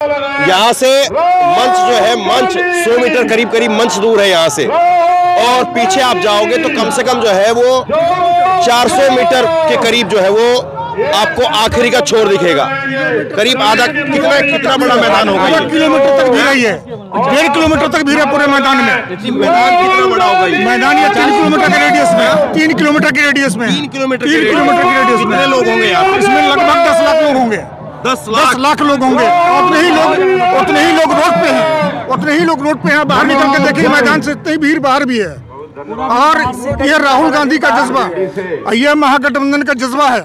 यहाँ से मंच जो है, मंच 100 मीटर करीब मंच दूर है यहाँ से, और पीछे आप जाओगे तो कम से कम जो है वो 400 मीटर के करीब जो है वो आपको आखिरी का छोर दिखेगा। करीब आधा कितना बड़ा मैदान होगा? 1 किलोमीटर तक भीड़ है, 1.5 किलोमीटर तक भीड़ है पूरे मैदान में। मैदान कितना बड़ा होगा ये? मैदान ये 3 किलोमीटर के रेडियस में, 3 किलोमीटर के रेडियस में, 3 किलोमीटर के रेडियस में। कितने लोग होंगे यहाँ पे? इसमें लगभग 10 लाख लोग होंगे। 10 लाख लोग होंगे। उतने ही लोग रोड पे हैं, उतने ही लोग रोड पे हैं। बाहर निकल के देखिए मैदान से इतनी भीड़ बाहर भी है। और ये राहुल गांधी का जज्बा, ये महागठबंधन का जज्बा है,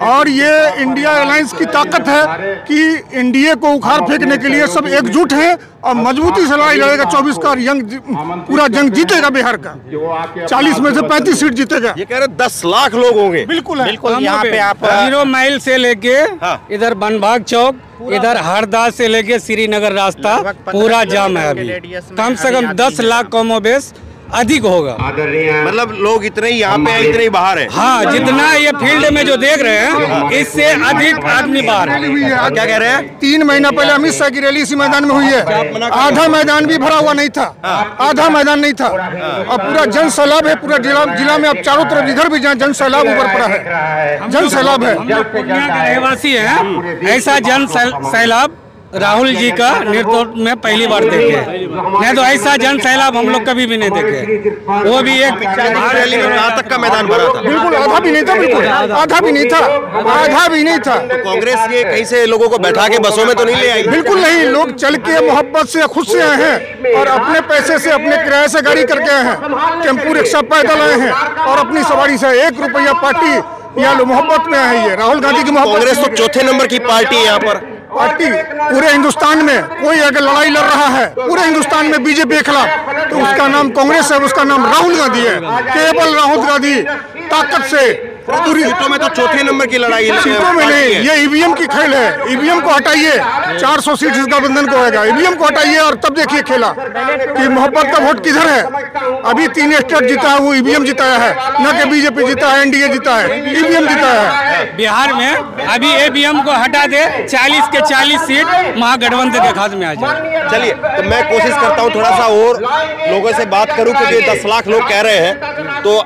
और ये इंडिया अलायंस की ताकत है कि एनडीए को उखाड़ फेंकने के लिए सब एकजुट हैं और मजबूती से लड़ाई लड़ेगा। 24 का पूरा जंग जीतेगा बिहार का, 40 में से 35 सीट जीतेगा। ये कह रहे 10 लाख लोग होंगे। बिल्कुल है। यहाँ पे आप 0 माइल से लेके इधर बनभाग चौक, इधर हरदा से लेके श्रीनगर रास्ता पूरा जाम है। अभी कम से कम 10 लाख कमोबेश अधिक होगा। मतलब लोग इतने ही यहाँ पे हैं, इतने ही बाहर हैं। हाँ, जितना ये फील्ड में जो देख रहे हैं इससे अधिक आदमी बाहर है। क्या कह रहे हैं? 3 महीना पहले अमित शाह की रैली इसी मैदान में हुई है। आधा मैदान भी भरा हुआ नहीं था, आधा मैदान नहीं था। और पूरा जन सैलाब है पूरा जिला में। अब चारों तरफ जिधर भी जाए जन सैलाब ऊपर पड़ा है, जन सैलाब है। रहवासी है, ऐसा जन सैलाब राहुल जी का नेतृत्व में पहली बार देखे, नहीं तो ऐसा जन सैलाब हम लोग कभी भी नहीं देखे। वो भी एक रैली में कहाँ तक का मैदान भरा था? बिल्कुल आधा भी नहीं था, बिल्कुल आधा भी नहीं था, आधा भी नहीं था। तो कांग्रेस ये कहीं से लोगों को बैठा के बसों में तो नहीं ले आई? बिल्कुल नहीं, लोग चल के मोहब्बत से खुद से आए हैं और अपने पैसे से अपने किराए से गाड़ी करके आए हैं, टेम्पू रिक्शा पैदल आए हैं और अपनी सवारी से 1 रुपया पार्टी या मोहब्बत में आई है। राहुल गांधी की मोहब्बत। कांग्रेस तो चौथे नंबर की पार्टी है यहाँ पर। पार्टी पूरे हिंदुस्तान में कोई अगर लड़ाई लड़ रहा है पूरे हिंदुस्तान में बीजेपी के खिलाफ, तो उसका नाम कांग्रेस है, उसका नाम राहुल गांधी है। केवल राहुल गांधी ताकत से पूरी सीटों में तो चौथे नंबर की लड़ाई है। सीटों में नहीं, ये ईवीएम की खेल है। ईवीएम को हटाइए, 400 सीट इस गठबंधन को आएगा। ईवीएम को हटाइए और तब देखिए खेला कि मोहब्बत का वोट किधर है। अभी 3 स्टेट जीता है, वो ईवीएम जिताया है, न कि बीजेपी जीता है, एनडीए जीता है, ईवीएम जिताया है। बिहार में अभी ईवीएम को हटा दे, 40 के 40 सीट महागठबंधन के खाते में आ जाए। चलिए, तो मैं कोशिश करता हूँ थोड़ा सा और लोगों से बात करूँ, क्योंकि 10 लाख लोग कह रहे हैं, तो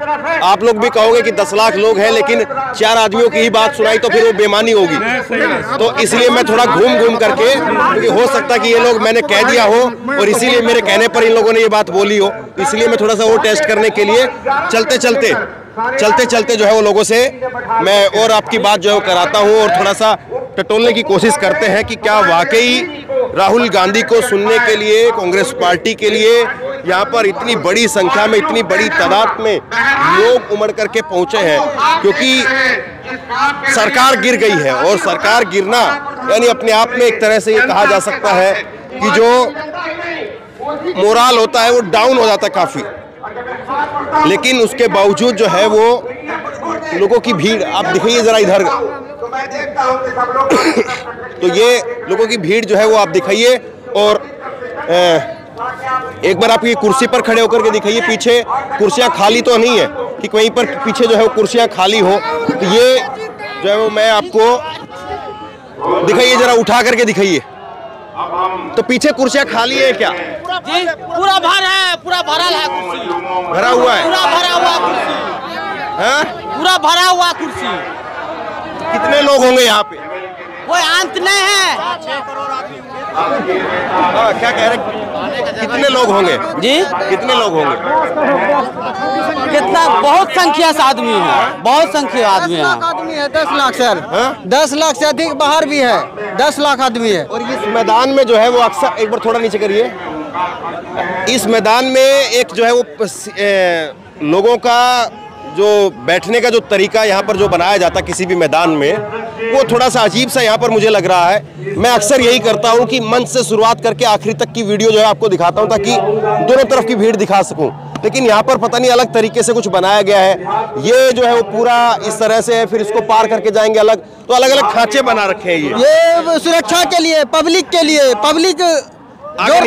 आप लोग भी कहोगे कि 10 लाख लोग हैं, लेकिन 4 आदमियों की ही बात सुनाई तो फिर वो बेमानी होगी। तो इसलिए मैं थोड़ा घूम करके, क्योंकि हो सकता है कि ये लोग मैंने कह दिया हो और इसीलिए मेरे कहने पर इन लोगों ने ये बात बोली हो, इसलिए मैं थोड़ा सा वो टेस्ट करने के लिए चलते चलते जो है वो लोगों से मैं और आपकी बात जो है वो कराता हूँ और थोड़ा सा टटोलने की कोशिश करते हैं कि क्या वाकई राहुल गांधी को सुनने के लिए कांग्रेस पार्टी के लिए यहाँ पर इतनी बड़ी संख्या में, इतनी बड़ी तादाद में लोग उमड़ करके पहुंचे हैं। क्योंकि सरकार गिर गई है और सरकार गिरना यानी अपने आप में एक तरह से ये कहा जा सकता है कि जो मोराल होता है वो डाउन हो जाता है काफी। लेकिन उसके बावजूद जो है वो लोगों की भीड़ आप दिखाइए जरा इधर, तो ये लोगों की भीड़ जो है वो आप दिखाइए। और एक बार आप ये कुर्सी पर खड़े होकर के दिखाइए, पीछे कुर्सियां खाली तो नहीं है कि कहीं पर पीछे जो है वो कुर्सियां खाली हो, तो ये जो है वो मैं आपको दिखाइए, जरा उठा करके दिखाइए। तो पीछे कुर्सियां खाली है क्या? जी, पूरा भरा है, पूरा भरा है कुर्सी, भरा हुआ है, पूरा भरा हुआ कुर्सी, हाँ? पूरा भरा हुआ कुर्सी। कितने लोग होंगे यहाँ पे? कोई अंत नहीं है। हाँ, क्या कह रहे? कितने लोग होंगे जी? कितने लोग होंगे? कितना? बहुत संख्या से आदमी है, बहुत संख्या आदमी है। 10 लाख सर, 10 लाख से अधिक बाहर भी है, 10 लाख आदमी है। और इस मैदान में जो है वो अक्सर, एक बार थोड़ा नीचे करिए, इस मैदान में एक जो है वो लोगों का जो बैठने का जो तरीका यहाँ पर जो बनाया जाता किसी भी मैदान में, वो थोड़ा सा अजीब सा यहाँ पर मुझे लग रहा है। मैं अक्सर यही करता हूँ कि मंच से शुरुआत करके आखिरी तक की वीडियो जो है आपको दिखाता हूँ ताकि दोनों तरफ की भीड़ दिखा सकूँ, लेकिन यहाँ पर पता नहीं अलग तरीके से कुछ बनाया गया है। ये जो है वो पूरा इस तरह से है, फिर इसको पार करके जाएंगे अलग, तो अलग अलग खांचे बना रखे हैं। ये सुरक्षा के लिए, पब्लिक के लिए, पब्लिक आगे,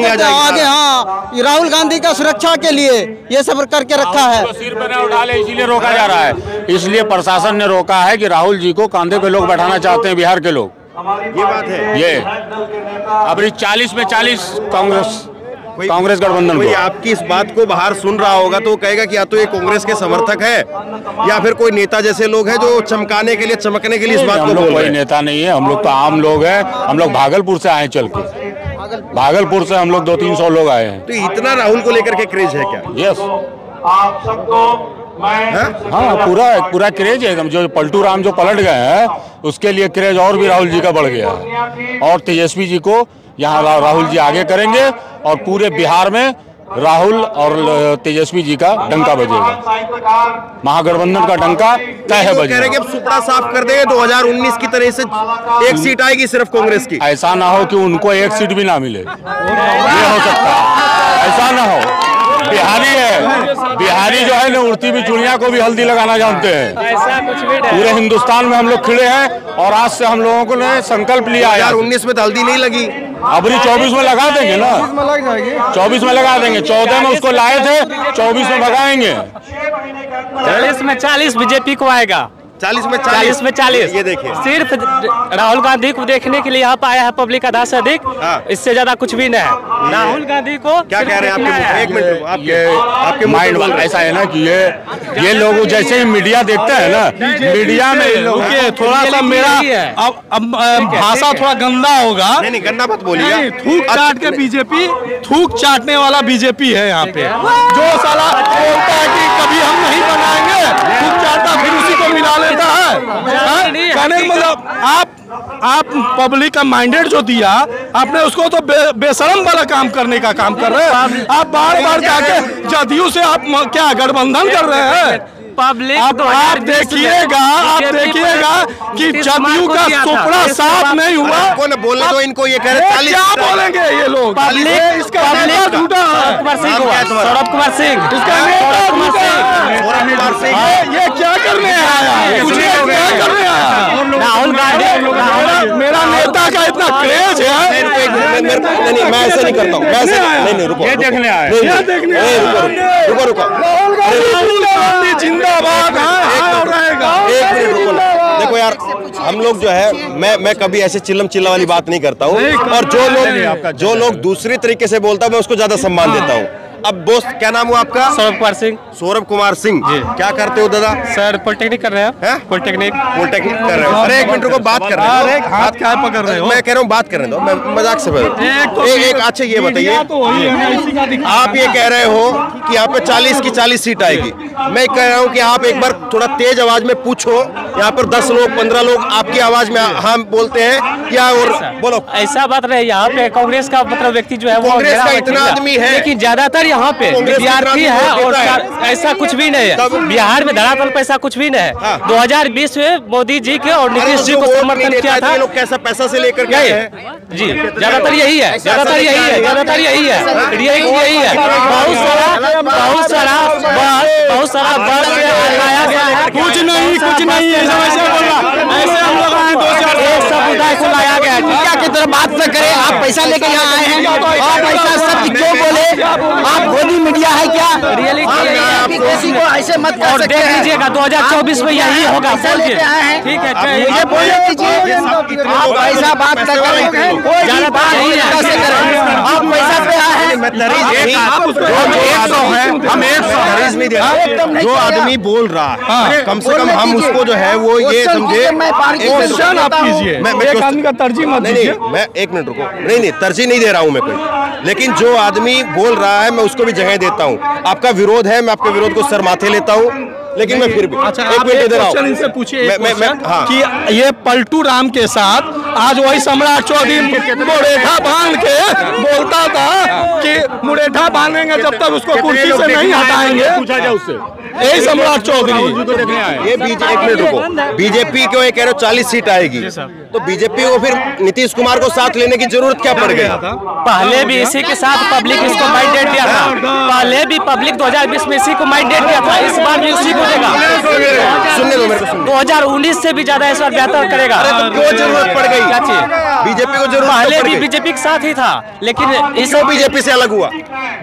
हाँ, राहुल गांधी का सुरक्षा के लिए ये सब करके रखा है। तो सिर पर न उठाले इसीलिए रोका जा रहा है, इसलिए प्रशासन ने रोका है कि राहुल जी को कंधे पे लोग बैठाना चाहते हैं बिहार के लोग। ये बात है। ये अभी 40 में 40 कांग्रेस गठबंधन कोई को। आपकी इस बात को बाहर सुन रहा होगा तो वो कहेगा कि या तो ये कांग्रेस के समर्थक है या फिर कोई नेता जैसे लोग हैं जो चमकाने के लिए चमकने के लिए इस बात को हम बोल लोग रहे कोई हैं। नेता नहीं है, हम लोग तो आम लोग हैं। हम लोग भागलपुर से आए चल के, भागलपुर से हम लोग 200-300 लोग आए हैं। तो इतना राहुल को लेकर के क्रेज है क्या? यस, हाँ, पूरा क्रेज है। जो पलटू राम जो पलट गए हैं उसके लिए क्रेज और भी राहुल जी का बढ़ गया है। और तेजस्वी जी को यहाँ राहुल जी आगे करेंगे और पूरे बिहार में राहुल और तेजस्वी जी का डंका बजेगा, महागठबंधन का डंका तय है कह रहे हैं कि बजेगा। अब सुपड़ा साफ कर देंगे 2019 की तरह से एक सीट आएगी सिर्फ कांग्रेस की। ऐसा ना हो कि उनको एक सीट भी ना मिले, ये हो सकता है। ऐसा ना हो। बिहारी है, बिहारी जो है ना उड़ती भी चुड़िया को भी हल्दी लगाना जानते हैं। ऐसा कुछ भी नहीं। पूरे हिंदुस्तान में हम लोग खिले हैं और आज से हम लोगों को ने संकल्प लिया है। 2019 में तो हल्दी नहीं लगी, अबरी 24 में लगा देंगे ना, 24 में लगा देंगे। 14 में उसको लाए थे, 24 में भगाएंगे। 40 में 40 बीजेपी को आएगा। 40 में 40 ये देखिए, सिर्फ राहुल गांधी को देखने के लिए यहाँ पे आया है पब्लिक आधा से अधिक। हाँ। इससे ज्यादा कुछ भी नहीं है। राहुल गांधी को क्या कह रहे हैं आपके? एक मिनट, आपके माइंड ऐसा है ना कि ये लोग जैसे ही मीडिया देखते हैं ना, मीडिया में थोड़ा सा मेरा अब भाषा थोड़ा गंदा होगा। नहीं गन्ना मत बोलिए। थूक चाट के बीजेपी, थूक चाटने वाला बीजेपी है यहाँ पे, जो साला बोलता है कि कभी हम नहीं बनाएंगे, थूक चाटता फिर उसी को मिला लेता है। कहने का मतलब आप पब्लिक का माइंडेड जो दिया आपने, उसको तो बेशरम वाला काम करने का काम कर रहे हैं। आप बार बार जाके जदयू से आप क्या गठबंधन कर रहे हैं? पब्लिक आप देखिएगा कि जदयू का सुपड़ा साफ नहीं हुआ। कौन बोलने दो इनको, ये कह रहे 40 क्या बोलेंगे ये लोग? इसका नेता झूठा है। सौरभ कुमार सिंह, इसका नेता झूठा है। ये क्या करने आया? मुझे क्या करने आया? राहुल गांधी, मेरा नेता का इतना क्रेज है। नहीं, मैं ऐसे नहीं करता हूँ। मैं ऐसे नहीं, रुको, ये देखने आए, रुको। राहुल गांधी जिंदाबाद है रहेगा। एक मिनट रुको ना। देखो यार, हम लोग जो है, मैं कभी ऐसे चिल्लम चिल्ला वाली बात नहीं करता हूँ। और जो लोग दूसरी तरीके से बोलता है मैं उसको ज्यादा सम्मान देता हूँ। अब बोस, क्या नाम हुआ आपका? सौरभ कुमार सिंह। सौरभ कुमार सिंह, क्या करते हो दादा? सर पॉलिटेक्निक कर रहे हैं। पॉलिटेक्निक कर रहे हो? अरे एक मिनट रुको, बात कर रहे हो। हाथ क्या पकड़ रहे हो? मैं कह रहा हूँ बात करने दो, मैं मजाक से एक अच्छा ये बताइए, आप ये कह रहे हो कि यहाँ पे 40 की 40 सीट आएगी। मैं कह रहा हूँ कि आप एक बार थोड़ा तेज आवाज में पूछो, यहाँ पर 10 लोग 15 लोग आपकी आवाज में हाँ बोलते हैं क्या? और बोलो। ऐसा बात रहे, यहाँ पे कांग्रेस का मतलब व्यक्ति जो है वो कांग्रेस का इतना आदमी है, लेकिन ज्यादातर यहाँ पे विद्यार्थी है और ऐसा कुछ भी नहीं है। बिहार में धरातल पे ऐसा कुछ भी नहीं है। 2020 में मोदी जी के और नीतीश जी को समर्थन किया था। लोग कैसा पैसा से लेकर गए हैं जी, ज्यादातर यही है। बहुत सारा बस लाया गया है। कुछ नहीं ऐसे हम लोग आए 2 समुदाय को लाया गया है। क्या की तरह बात न करें। आप पैसा लेकर यहाँ आए हैं और पैसा सब क्यों बोले? आप गोदी मीडिया है क्या? रियलिटी किसी को ऐसे मत कर और सकते देख हैं। लीजिएगा 2024 में यही होगा। ठीक है, ये बोले दीजिए, आप ऐसा बात न करें। ज्यादा बात नहीं है। आप पैसा पे आए हैं। जो आदमी बोल रहा है, कम से कम हम उसको जो है वो ये समझे। क्वेश्चन आप कीजिए, एक आदमी का तरजीह मत दीजिए। मैं एक मिनट रुको। नहीं, तरजीह नहीं दे रहा हूँ मैं कोई, लेकिन जो आदमी बोल रहा है मैं उसको भी जगह देता हूँ। आपका विरोध है, मैं आपके विरोध को सर माथे लेता हूँ, लेकिन मैं फिर भी अच्छा, आप एक क्वेश्चन इनसे पूछिए कि ये पलटू राम के साथ आज वही सम्राट चौधरी मुरेठा बांध के बोलता था कि मुरेठा बांधेंगे जब तक उसको कुर्सी से नहीं हटाएंगे। पूछा जाए उससे, यही सम्राट चौधरी। ये एक मिनट रुको, बीजेपी को ये कह रहे हो 40 सीट आएगी, तो बीजेपी को फिर नीतीश कुमार को साथ लेने की जरूरत क्या पड़ गई? पहले भी इसी के साथ पब्लिक इसको माइंडेड दिया था। पहले भी पब्लिक 2020 में इसी को माइंडेड दिया था। इस बार भी उसी को कूदेगा। सुनने दो मेरे को, 2019 से भी ज्यादा इस बार बेहतर करेगा। तो क्यों जरूरत पड़ गई? क्या चीज? बीजेपी को जरूरत पहले भी बीजेपी के साथ ही था, लेकिन इस बीजेपी से अलग हुआ।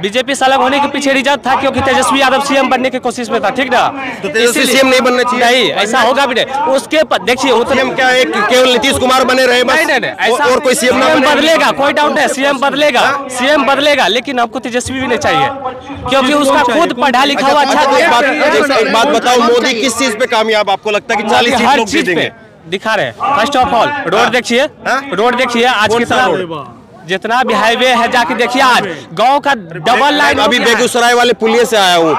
बीजेपी से अलग होने के पीछे रीजन था क्योंकि तेजस्वी यादव सीएम बनने की कोशिश में था, ठीक ना? तो तेजस्वी सीएम नहीं बनना चाहिए? नहीं, ऐसा होगा भी नहीं। उसके देखिए सीएम क्या एक केवल नीतीश कुमार बने रहे बस? नहीं, ऐसा और कोई सीएम बदलेगा, कोई डाउट नहीं, सीएम बदलेगा, लेकिन आपको तेजस्वी भी नहीं चाहिए क्योंकि उसका खुद पढ़ा लिखा हुआ अच्छा। एक बात बताओ, मोदी किस चीज पे कामयाब आपको लगता है कि 40 सीट लोग जीतेंगे? दिखा रहे। फर्स्ट ऑफ ऑल रोड देखिए, आज की तरह जितना भी हाईवे है जाके देखिए, आज गांव का डबल लाइन। अभी बेगूसराय वाले पुलिया से आया हूँ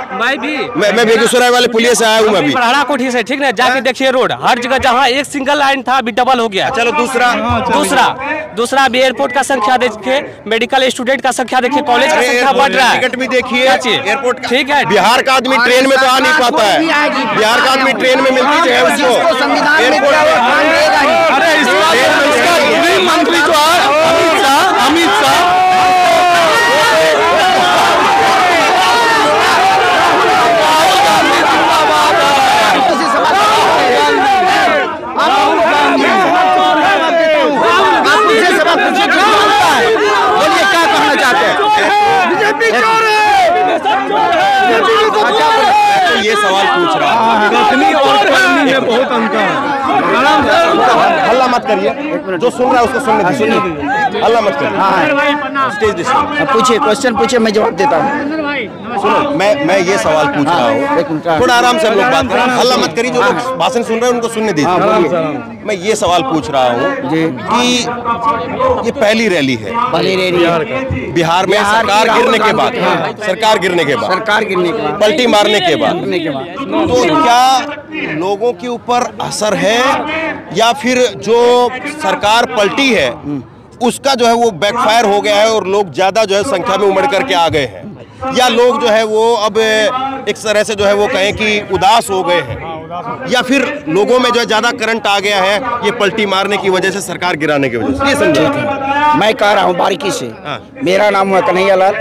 मैं बेगूसराय वाले पुलिया से आया हूँ मैं अभी पहाड़ा कोठी से, ठीक ना? जाके देखिए रोड, हर जगह जहाँ एक सिंगल लाइन था अभी डबल हो गया। चलो दूसरा अभी एयरपोर्ट का संख्या देखिए, मेडिकल स्टूडेंट का संख्या देखिए, कॉलेज का संख्या बढ़ रहा है। टिकट भी देखिए एयरपोर्ट, ठीक है। बिहार का आदमी ट्रेन में तो आ नहीं पाता है, बिहार का आदमी ट्रेन में मिलती है उसको एयरपोर्ट। गृह मंत्री जो है अमित शाह बोलिए क्या कहना चाहते हैं? ये सवाल पूछ रहा है, बहुत अंतर। हल्ला मत करिए, जो सुन रहा है उसको सुनने दीजिए, हल्ला मत करिए। पूछिए, क्वेश्चन पूछिए, मैं जवाब देता हूँ। सुनो, मैं ये सवाल पूछ रहा हूँ, थोड़ा आराम से हम लोग बात करें, हल्ला मत करिए, जो लोग भाषण सुन रहे हैं उनको सुनने दीजिए। मैं ये सवाल पूछ रहा हूँ कि ये पहली रैली है बिहार में सरकार गिरने के बाद पलटी मारने के बाद, तो क्या लोगों के ऊपर असर है या फिर जो सरकार पलटी है उसका जो है वो बैकफायर हो गया है और लोग ज्यादा जो है संख्या में उमड़ करके आ गए हैं, या लोग जो है वो अब एक तरह से जो है वो कहें कि उदास हो गए हैं, या फिर लोगों में जो है ज्यादा करंट आ गया है ये पलटी मारने की वजह से, सरकार गिराने की वजह से? ये समझे मैं कह रहा हूँ बारीकी से। मेरा नाम है कन्हैया लाल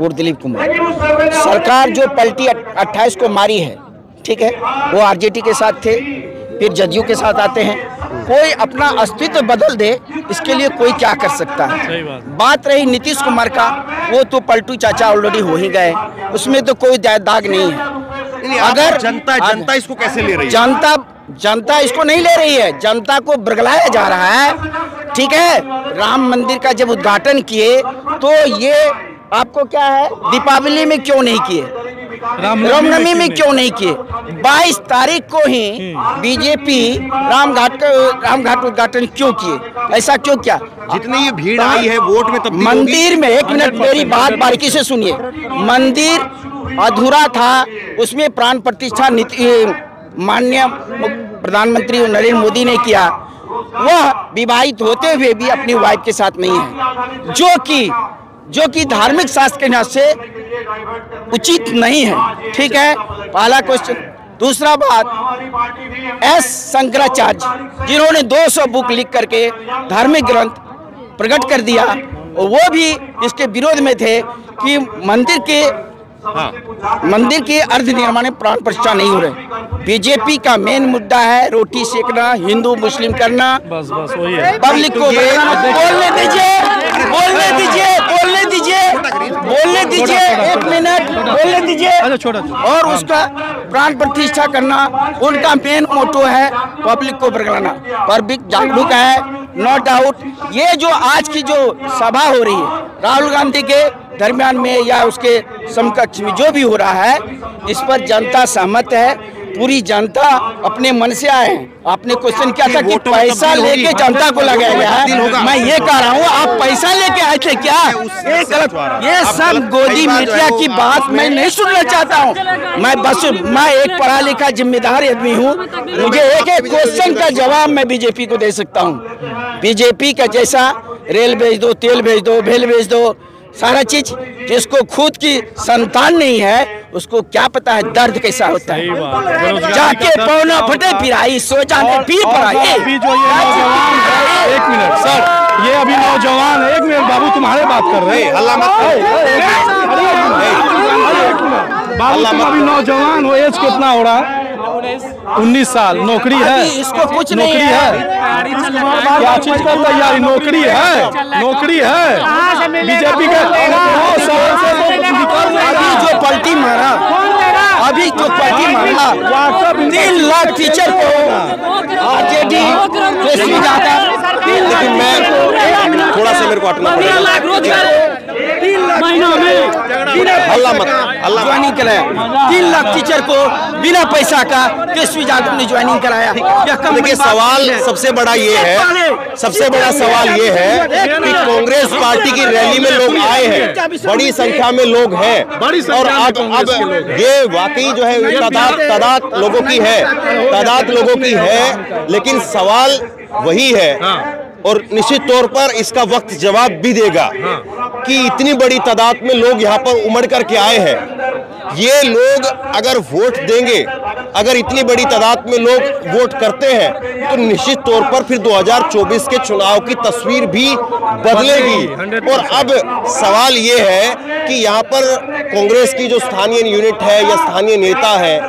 और दिलीप कुमार। सरकार जो पलटी 28 को मारी है, ठीक है, वो आरजेडी के साथ थे, फिर जदयू के साथ आते हैं। कोई अपना अस्तित्व बदल दे, इसके लिए कोई क्या कर सकता है? बात रही नीतीश कुमार का, वो तो पलटू चाचा ऑलरेडी हो ही गए, उसमें तो कोई दाग नहीं है। अगर जनता इसको कैसे ले रही है? जनता इसको नहीं ले रही है, जनता को बरगलाया जा रहा है, ठीक है। राम मंदिर का जब उद्घाटन किए तो ये आपको क्या है, दीपावली में क्यों नहीं किए, रामनवमी में क्यों नहीं किए? 22 तारीख को ही बीजेपी रामघाट उद्घाटन क्यों किए? ऐसा क्यों किया? जितनी ये भीड़ आई है वोट में तब्दील मंदिर में, एक मिनट मेरी बात बारीकी से सुनिए, मंदिर अधूरा था, उसमें प्राण प्रतिष्ठा माननीय प्रधानमंत्री नरेंद्र मोदी ने किया। वह विवाहित होते हुए भी अपनी वाइफ के साथ नहीं है, जो कि धार्मिक शास्त्र के हिसाब से उचित नहीं है, ठीक है, पहला क्वेश्चन। दूसरा बात, एस शंकराचार्य जिन्होंने 200 बुक लिख करके धार्मिक ग्रंथ प्रकट कर दिया, और वो भी इसके विरोध में थे कि मंदिर के अर्ध निर्माण में प्राण प्रतिष्ठा नहीं हो रहे। बीजेपी का मेन मुद्दा है रोटी सेकना, हिंदू मुस्लिम करना, बस वही है। पब्लिक को बोलने दीजिए, एक मिनट बोलने दीजिए, और उसका प्राण प्रतिष्ठा करना उनका मेन मोटो है, पब्लिक को बरगलाना। पब्लिक जागरूक है, नो डाउट। ये जो आज की जो सभा हो रही है राहुल गांधी के दरमियान में या उसके समकक्ष में जो भी हो रहा है, इस पर जनता सहमत है, पूरी जनता अपने मन से आए हैं। आपने क्वेश्चन किया था कि पैसा लेके जनता को लगाया गया है, मैं ये कह रहा हूँ आप पैसा लेके आए थे क्या? ये सब गोदी मीडिया की बात मैं नहीं सुनना चाहता हूँ। मैं एक पढ़ा लिखा जिम्मेदार आदमी हूँ, मुझे एक क्वेश्चन का जवाब मैं बीजेपी को दे सकता हूँ। बीजेपी का जैसा रेल भेज दो, तेल भेज दो, भेल भेज दो, सारा चीज, जिसको खुद की संतान नहीं है उसको क्या पता है दर्द कैसा होता है। जाके पौना फटे फिराई, सो जाने पीर पड़ाई। अभी जो ये नौजवान है, एक मिनट सर, ये अभी नौजवान है, एक मिनट बाबू तुम्हारे बात कर रहे हैं, हल्ला मत बाबू तुम अभी नौजवान हो, एज कितना हो रहा है? 19 साल। नौकरी है? इसको कुछ नहीं नौकरी है? क्या चीज का तैयारी? नौकरी है? नौकरी है? बीजेपी के अभी जो पलटी मारा, अभी जो पलटी मारा 3 लाख टीचर को आरजेडी तेजस्वी यादव, लेकिन मैं थोड़ा सा मेरे को हटना पड़ेगा। हल्ला मत, हल्ला ज्वाइनिंग कराया 3 लाख टीचर को बिना पैसा का तेजस्वी यादव ने ज्वाइनिंग कराया। देखिए सवाल सबसे बड़ा ये है, सबसे बड़ा सवाल ये है कि कांग्रेस पार्टी की रैली में लोग आए हैं, बड़ी संख्या में लोग हैं, और अब ये वाकई जो है तादाद लोगों की है, तादाद लोगों की है, लेकिन सवाल वही है और निश्चित तौर पर इसका वक्त जवाब भी देगा कि इतनी बड़ी तादाद में लोग यहाँ पर उमड़ करके आए हैं। ये लोग अगर वोट देंगे, अगर इतनी बड़ी तादाद में लोग वोट करते हैं तो निश्चित तौर पर फिर 2024 के चुनाव की तस्वीर भी बदलेगी। और अब सवाल ये है कि यहाँ पर कांग्रेस की जो स्थानीय यूनिट है या स्थानीय नेता है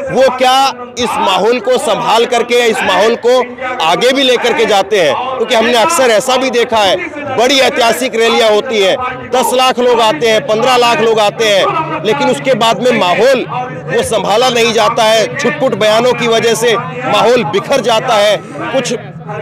वो क्या इस माहौल को संभाल करके, इस माहौल को आगे भी लेकर के जाते हैं, क्योंकि हमने अक्सर ऐसा भी देखा है, बड़ी ऐतिहासिक रैलियां होती हैं, 10 लाख लोग आते हैं, 15 लाख लोग आते हैं, लेकिन उसके बाद में माहौल वो संभाला नहीं जाता है, छुटपुट बयानों की वजह से माहौल बिखर जाता है, कुछ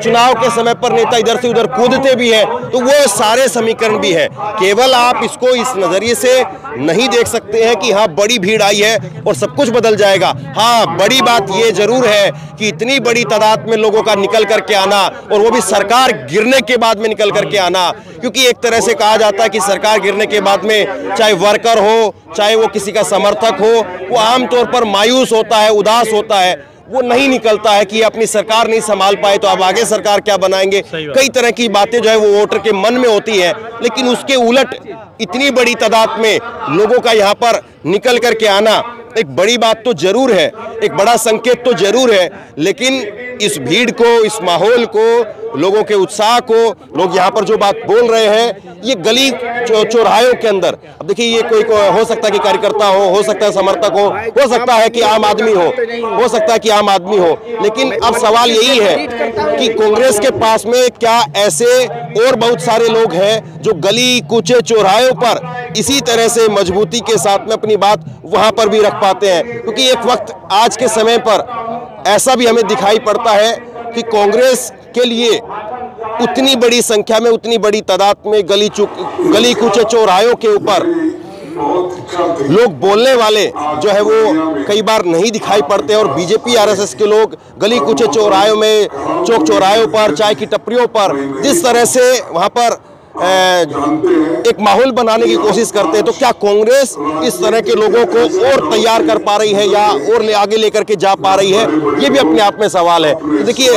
चुनाव के समय पर नेता इधर से उधर कूदते भी हैं, तो वो सारे समीकरण भी हैं। केवल आप इसको इस नजरिए से नहीं देख सकते हैं कि हाँ बड़ी भीड़ आई है और सब कुछ बदल जाएगा। हाँ, बड़ी बात ये जरूर है कि इतनी बड़ी तादाद में लोगों का निकल करके आना, और वो भी सरकार गिरने के बाद में निकल करके आना, क्योंकि एक तरह से कहा जाता है कि सरकार गिरने के बाद में चाहे वर्कर हो, चाहे वो किसी का समर्थक हो, वो आमतौर पर मायूस होता है, उदास होता है, वो नहीं निकलता है कि अपनी सरकार नहीं संभाल पाए तो अब आगे सरकार क्या बनाएंगे। कई तरह की बातें जो है वो वोटर के मन में होती है, लेकिन उसके उलट इतनी बड़ी तादाद में लोगों का यहाँ पर निकल करके आना एक बड़ी बात तो जरूर है, एक बड़ा संकेत तो जरूर है, लेकिन इस भीड़ को, इस माहौल को, लोगों के उत्साह को, लोग यहाँ पर जो बात बोल रहे हैं, ये गली चौराहों के अंदर, अब देखिए ये कोई हो सकता है कि कार्यकर्ता हो सकता है समर्थक हो सकता है कि आम आदमी हो सकता है कि आम आदमी हो, लेकिन अब सवाल यही है कि कांग्रेस के पास में क्या ऐसे और बहुत सारे लोग हैं जो गली कूचे चौराहों पर इसी तरह से मजबूती के साथ में अपनी बात वहां पर भी रख पाते हैं, क्योंकि एक वक्त आज के समय पर ऐसा भी हमें दिखाई पड़ता है कि कांग्रेस के लिए उतनी बड़ी संख्या में, उतनी बड़ी तादाद में गली कूचे चौराहों के ऊपर लोग बोलने वाले जो है वो कई बार नहीं दिखाई पड़ते, और बीजेपी आरएसएस के लोग गली कूचे चौराहों में, चौक चौराहों पर, चाय की टपरियों पर जिस तरह से वहां पर एक माहौल बनाने की कोशिश करते हैं, तो क्या कांग्रेस इस तरह के लोगों को और तैयार कर पा रही है या और आगे लेकर के जा पा रही है, ये भी अपने आप में सवाल है। तो देखिए,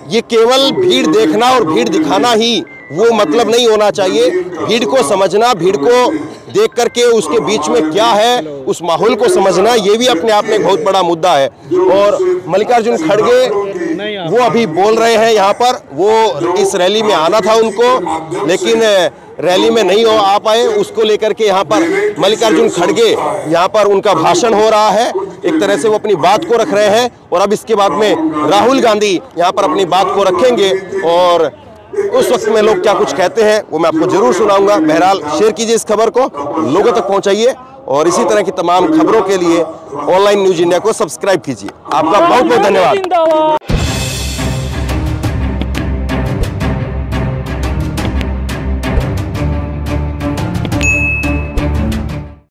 ये केवल भीड़ देखना और भीड़ दिखाना ही वो मतलब नहीं होना चाहिए, भीड़ को समझना, भीड़ को देख करके उसके बीच में क्या है, उस माहौल को समझना, ये भी अपने आप में एक बहुत बड़ा मुद्दा है। और मल्लिकार्जुन खड़गे वो अभी बोल रहे हैं यहाँ पर, वो इस रैली में आना था उनको, लेकिन रैली में नहीं आ पाए, उसको लेकर के यहाँ पर मल्लिकार्जुन खड़गे यहाँ पर उनका भाषण हो रहा है, एक तरह से वो अपनी बात को रख रहे हैं, और अब इसके बाद में राहुल गांधी यहाँ पर अपनी बात को रखेंगे, और उस वक्त में लोग क्या कुछ कहते हैं वो मैं आपको जरूर सुनाऊंगा। बहरहाल शेयर कीजिए इस खबर को, लोगों तक पहुंचाइए, और इसी तरह की तमाम खबरों के लिए ऑनलाइन न्यूज इंडिया को सब्सक्राइब कीजिए। आपका बहुत बहुत धन्यवाद।